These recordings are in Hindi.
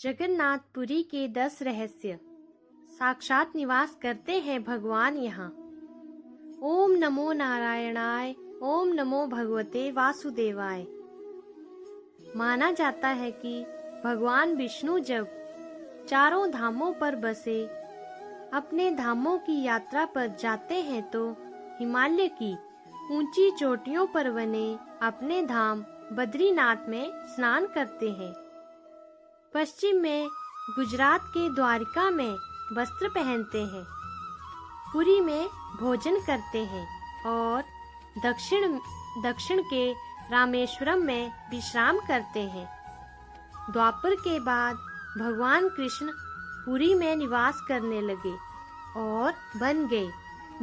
जगन्नाथपुरी के 10 रहस्य। साक्षात निवास करते हैं भगवान यहाँ। ओम नमो नारायणाय, ओम नमो भगवते वासुदेवाय। माना जाता है कि भगवान विष्णु जब चारों धामों पर बसे अपने धामों की यात्रा पर जाते हैं तो हिमालय की ऊंची चोटियों पर बने अपने धाम बद्रीनाथ में स्नान करते हैं। पश्चिम में गुजरात के द्वारिका में वस्त्र पहनते हैं, पुरी में भोजन करते हैं और दक्षिण के रामेश्वरम में विश्राम करते हैं। द्वापर के बाद भगवान कृष्ण पुरी में निवास करने लगे और बन गए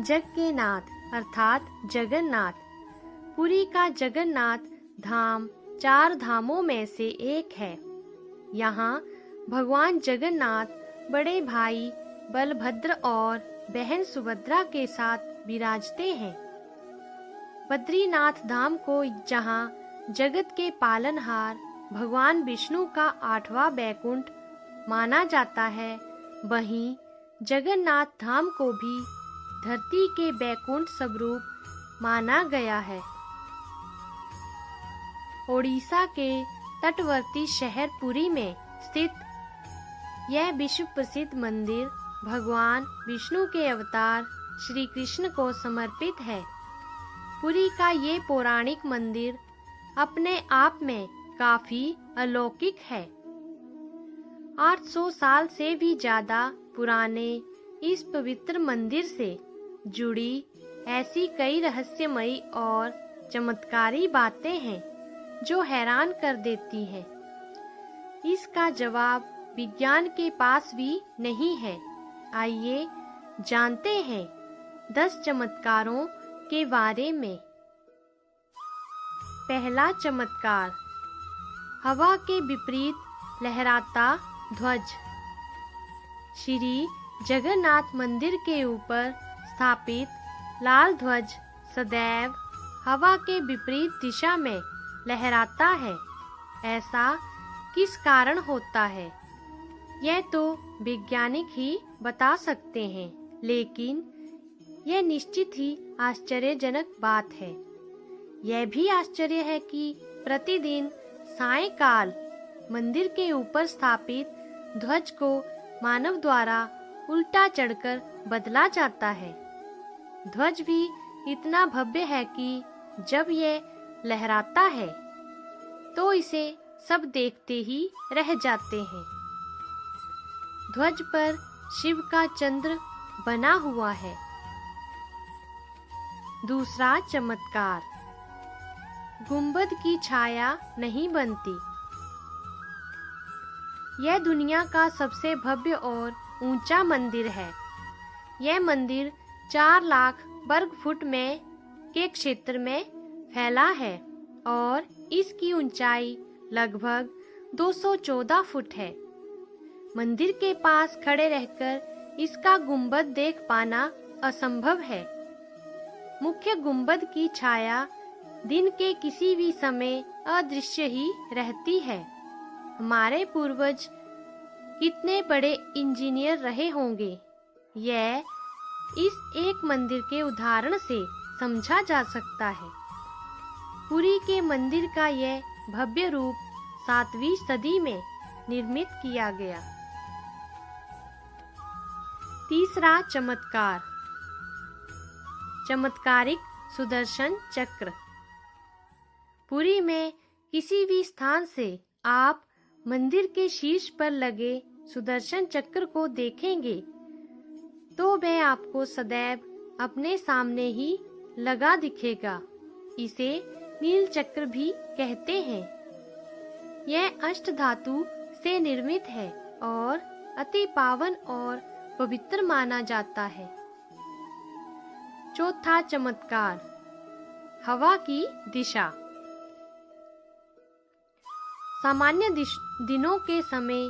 जग के नाथ अर्थात जगन्नाथ। पुरी का जगन्नाथ धाम 4 धामों में से एक है। यहाँ भगवान जगन्नाथ बड़े भाई बलभद्र और बहन सुभद्रा के साथ विराजते हैं। बद्रीनाथ धाम को जहाँ जगत के पालनहार भगवान विष्णु का 8वां बैकुंठ माना जाता है, वहीं जगन्नाथ धाम को भी धरती के बैकुंठ स्वरूप माना गया है। ओडिशा के तटवर्ती शहर पुरी में स्थित यह विश्व प्रसिद्ध मंदिर भगवान विष्णु के अवतार श्री कृष्ण को समर्पित है। पुरी का ये पौराणिक मंदिर अपने आप में काफी अलौकिक है। 800 साल से भी ज्यादा पुराने इस पवित्र मंदिर से जुड़ी ऐसी कई रहस्यमयी और चमत्कारी बातें हैं जो हैरान कर देती है। इसका जवाब विज्ञान के पास भी नहीं है। आइए जानते हैं 10 चमत्कारों के बारे में। पहला चमत्कार, हवा के विपरीत लहराता ध्वज। श्री जगन्नाथ मंदिर के ऊपर स्थापित लाल ध्वज सदैव हवा के विपरीत दिशा में लहराता है। ऐसा किस कारण होता है यह तो वैज्ञानिक ही बता सकते हैं, लेकिन यह निश्चित ही आश्चर्यजनक बात है। यह भी आश्चर्य है कि प्रतिदिन सायंकाल मंदिर के ऊपर स्थापित ध्वज को मानव द्वारा उल्टा चढ़कर बदला जाता है। ध्वज भी इतना भव्य है कि जब यह लहराता है तो इसे सब देखते ही रह जाते हैं। ध्वज पर शिव का चंद्र बना हुआ है। दूसरा चमत्कार, गुंबद की छाया नहीं बनती। यह दुनिया का सबसे भव्य और ऊंचा मंदिर है। यह मंदिर 4 लाख वर्ग फुट में के क्षेत्र में फैला है और इसकी ऊंचाई लगभग 214 फुट है। मंदिर के पास खड़े रहकर इसका गुंबद देख पाना असंभव है। मुख्य गुंबद की छाया दिन के किसी भी समय अदृश्य ही रहती है। हमारे पूर्वज कितने बड़े इंजीनियर रहे होंगे, यह इस एक मंदिर के उदाहरण से समझा जा सकता है। पुरी के मंदिर का यह भव्य रूप 7वीं सदी में निर्मित किया गया। तीसरा चमत्कार, चमत्कारिक सुदर्शन चक्र। पुरी में किसी भी स्थान से आप मंदिर के शीर्ष पर लगे सुदर्शन चक्र को देखेंगे तो वह आपको सदैव अपने सामने ही लगा दिखेगा। इसे नील चक्र भी कहते हैं। यह अष्ट धातु से निर्मित है और अति पावन और पवित्र माना जाता है। चौथा चमत्कार, हवा की दिशा। सामान्य दिनों के समय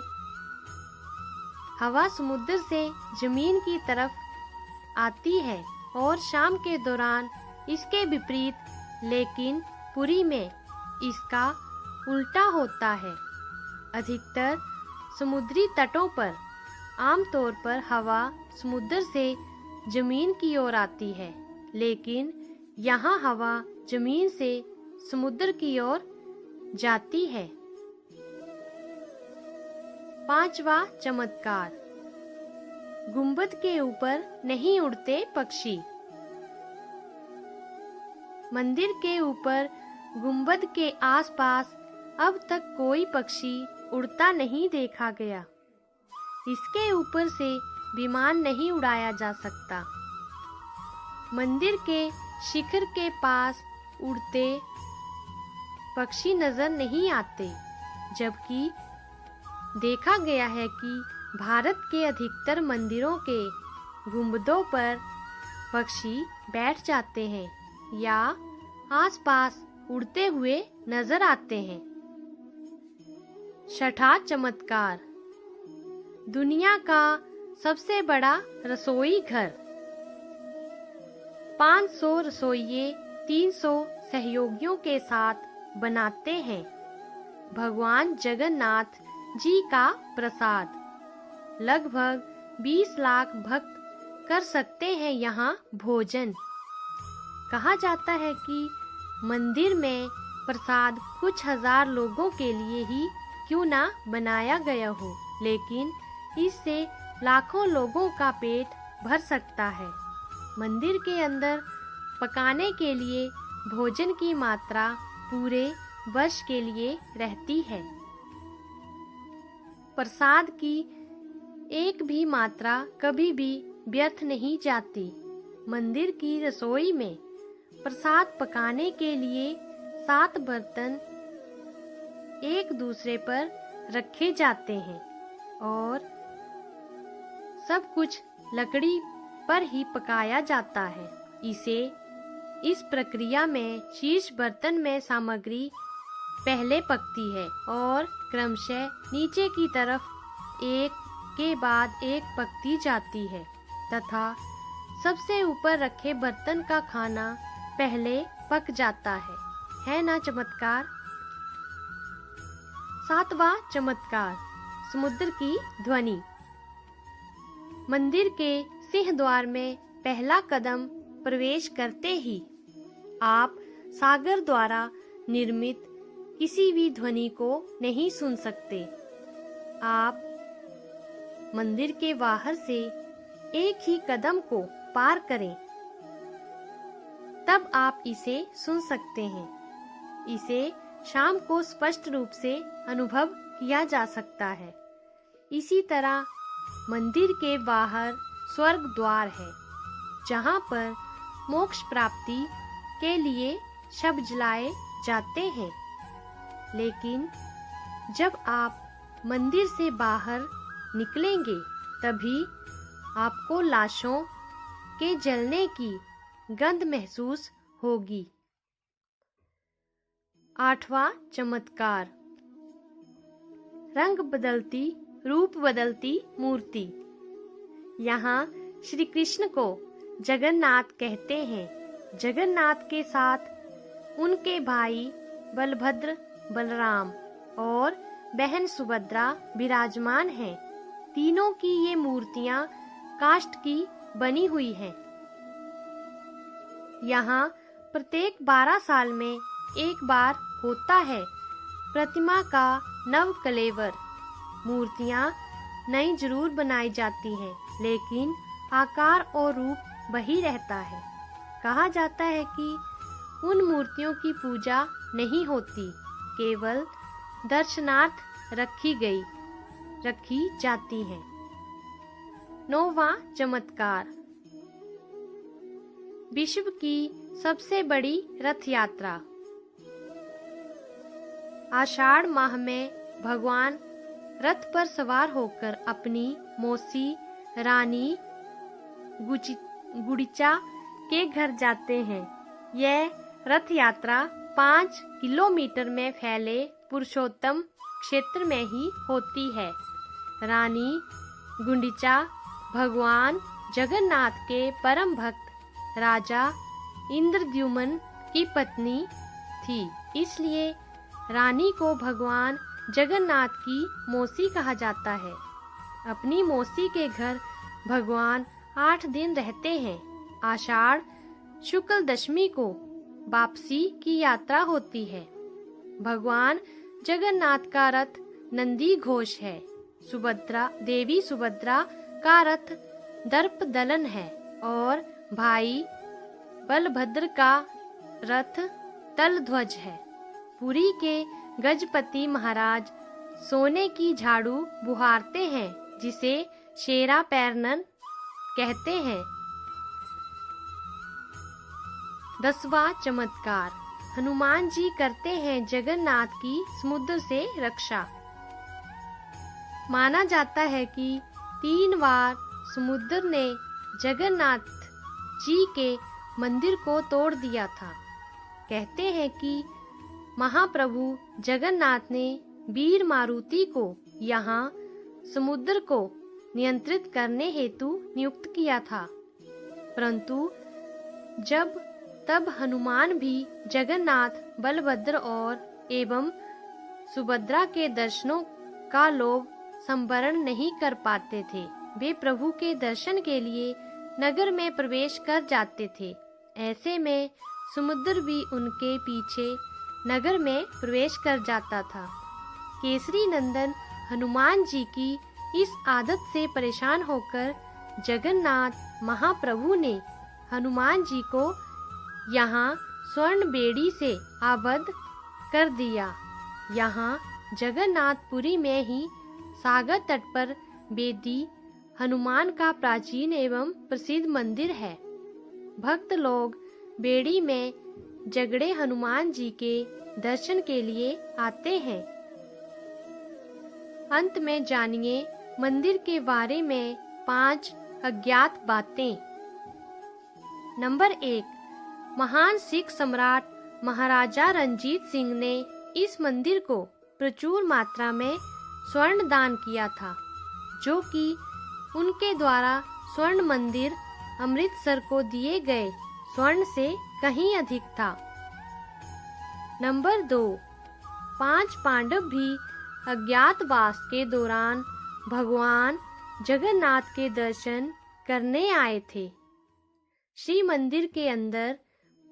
हवा समुद्र से जमीन की तरफ आती है और शाम के दौरान इसके विपरीत, लेकिन पुरी में इसका उल्टा होता है। अधिकतर समुद्री तटों पर आमतौर पर हवा समुद्र से जमीन की ओर आती है, लेकिन यहाँ हवा जमीन से समुद्र की ओर जाती है। 5वां चमत्कार, गुंबद के ऊपर नहीं उड़ते पक्षी। मंदिर के ऊपर गुंबद के आसपास अब तक कोई पक्षी उड़ता नहीं देखा गया। इसके ऊपर से विमान नहीं उड़ाया जा सकता। मंदिर के शिखर के पास उड़ते पक्षी नजर नहीं आते, जबकि देखा गया है कि भारत के अधिकतर मंदिरों के गुंबदों पर पक्षी बैठ जाते हैं या आसपास उड़ते हुए नजर आते हैं। 6वां चमत्कार, दुनिया का सबसे बड़ा रसोई घर। 500 रसोइये 300 सहयोगियों के साथ बनाते हैं भगवान जगन्नाथ जी का प्रसाद। लगभग 20 लाख भक्त कर सकते हैं यहाँ भोजन। कहा जाता है कि मंदिर में प्रसाद कुछ हजार लोगों के लिए ही क्यों ना बनाया गया हो, लेकिन इससे लाखों लोगों का पेट भर सकता है। मंदिर के अंदर पकाने के लिए भोजन की मात्रा पूरे वर्ष के लिए रहती है। प्रसाद की एक भी मात्रा कभी भी व्यर्थ नहीं जाती। मंदिर की रसोई में प्रसाद पकाने के लिए 7 बर्तन एक दूसरे पर रखे जाते हैं और सब कुछ लकड़ी पर ही पकाया जाता है। इस प्रक्रिया में शीर्ष बर्तन में सामग्री पहले पकती है और क्रमशः नीचे की तरफ एक के बाद एक पकती जाती है तथा सबसे ऊपर रखे बर्तन का खाना पहले पक जाता है ना चमत्कार। 7वां चमत्कार, समुद्र की ध्वनि। मंदिर के सिंह द्वार में पहला कदम प्रवेश करते ही आप सागर द्वारा निर्मित किसी भी ध्वनि को नहीं सुन सकते। आप मंदिर के बाहर से एक ही कदम को पार करें, तब आप इसे सुन सकते हैं। इसे शाम को स्पष्ट रूप से अनुभव किया जा सकता है। इसी तरह मंदिर के बाहर स्वर्ग द्वार है, जहाँ पर मोक्ष प्राप्ति के लिए शब जलाए जाते हैं। लेकिन जब आप मंदिर से बाहर निकलेंगे तभी आपको लाशों के जलने की गंध महसूस होगी। 8वां चमत्कार, रंग बदलती रूप बदलती मूर्ति। यहाँ श्री कृष्ण को जगन्नाथ कहते हैं। जगन्नाथ के साथ उनके भाई बलभद्र, बलराम और बहन सुभद्रा विराजमान हैं। तीनों की ये मूर्तियां काष्ठ की बनी हुई हैं। यहाँ प्रत्येक 12 साल में एक बार होता है प्रतिमा का नव कलेवर। मूर्तियां नई जरूर बनाई जाती हैं, लेकिन आकार और रूप वही रहता है। कहा जाता है कि उन मूर्तियों की पूजा नहीं होती, केवल दर्शनार्थ रखी जाती हैं। 9वां चमत्कार, विश्व की सबसे बड़ी रथ यात्रा। आषाढ़ माह में भगवान रथ पर सवार होकर अपनी मौसी रानी गुड़िचा के घर जाते हैं। यह रथ यात्रा 5 किलोमीटर में फैले पुरुषोत्तम क्षेत्र में ही होती है। रानी गुंडिचा भगवान जगन्नाथ के परम भक्त राजा इंद्रद्युम्न की पत्नी थी, इसलिए रानी को भगवान जगन्नाथ की मौसी कहा जाता है। अपनी मौसी के घर भगवान 8 दिन रहते हैं। आषाढ़ शुक्ल दशमी को वापसी की यात्रा होती है। भगवान जगन्नाथ का रथ नंदी घोष है। देवी सुभद्रा का रथ दर्प दलन है और भाई बलभद्र का रथ तल ध्वज है। पुरी के गजपति महाराज सोने की झाड़ू बुहारते हैं, जिसे शेरा पैरनन कहते हैं। 10वां चमत्कार, हनुमान जी करते हैं जगन्नाथ की समुद्र से रक्षा। माना जाता है कि 3 बार समुद्र ने जगन्नाथ जी के मंदिर को तोड़ दिया था। कहते हैं कि महाप्रभु जगन्नाथ ने वीर मारुति को यहाँ समुद्र को नियंत्रित करने हेतु नियुक्त किया था, परंतु तब हनुमान भी जगन्नाथ, बलभद्र और एवं सुभद्रा के दर्शनों का लोभ संवरण नहीं कर पाते थे। वे प्रभु के दर्शन के लिए नगर में प्रवेश कर जाते थे। ऐसे में समुद्र भी उनके पीछे नगर में प्रवेश कर जाता था। केसरी नंदन हनुमान जी की इस आदत से परेशान होकर जगन्नाथ महाप्रभु ने हनुमान जी को यहाँ स्वर्ण बेड़ी से आबद्ध कर दिया। यहाँ जगन्नाथपुरी में ही सागर तट पर बेदी हनुमान का प्राचीन एवं प्रसिद्ध मंदिर है। भक्त लोग बेड़ी में जगड़े हनुमान जी के दर्शन के लिए आते हैं। अंत में जानिए मंदिर के बारे में 5 अज्ञात बातें। नंबर 1, महान सिख सम्राट महाराजा रणजीत सिंह ने इस मंदिर को प्रचुर मात्रा में स्वर्ण दान किया था, जो कि उनके द्वारा स्वर्ण मंदिर अमृतसर को दिए गए स्वर्ण से कहीं अधिक था। नंबर 2, 5 पांडव भी अज्ञातवास के दौरान भगवान जगन्नाथ के दर्शन करने आए थे। श्री मंदिर के अंदर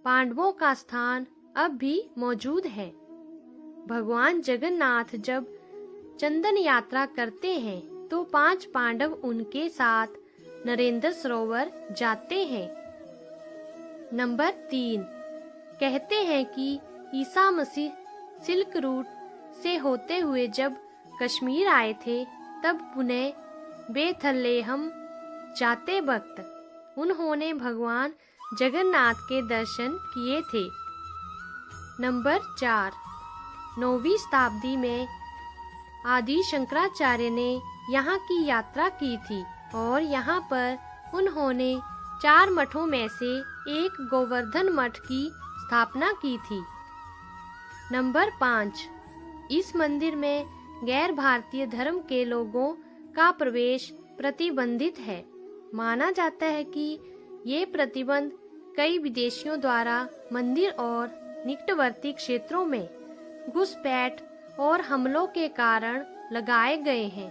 पांडवों का स्थान अब भी मौजूद है। भगवान जगन्नाथ जब चंदन यात्रा करते हैं तो 5 पांडव उनके साथ नरेंद्र सरोवर जाते हैं। नंबर 3, कहते हैं कि ईसा मसीह सिल्क रूट से होते हुए जब कश्मीर आए थे, तब पुणे बेथलेहम जाते वक्त उन्होंने भगवान जगन्नाथ के दर्शन किए थे। नंबर 4, 9वीं शताब्दी में आदि शंकराचार्य ने यहाँ की यात्रा की थी और यहाँ पर उन्होंने 4 मठों में से एक गोवर्धन मठ की स्थापना की थी। नंबर 5, इस मंदिर में गैर भारतीय धर्म के लोगों का प्रवेश प्रतिबंधित है। माना जाता है कि ये प्रतिबंध कई विदेशियों द्वारा मंदिर और निकटवर्ती क्षेत्रों में घुसपैठ और हमलों के कारण लगाए गए हैं।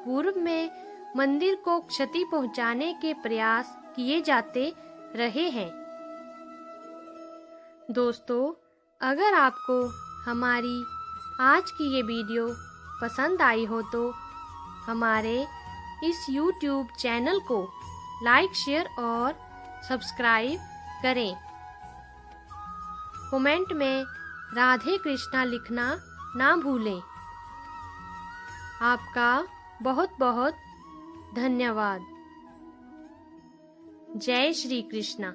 पूर्व में मंदिर को क्षति पहुंचाने के प्रयास किए जाते रहे हैं। दोस्तों, अगर आपको हमारी आज की ये वीडियो पसंद आई हो तो हमारे इस YouTube चैनल को लाइक, शेयर और सब्सक्राइब करें। कमेंट में राधे कृष्णा लिखना ना भूलें। आपका बहुत बहुत धन्यवाद। जय श्री कृष्णा।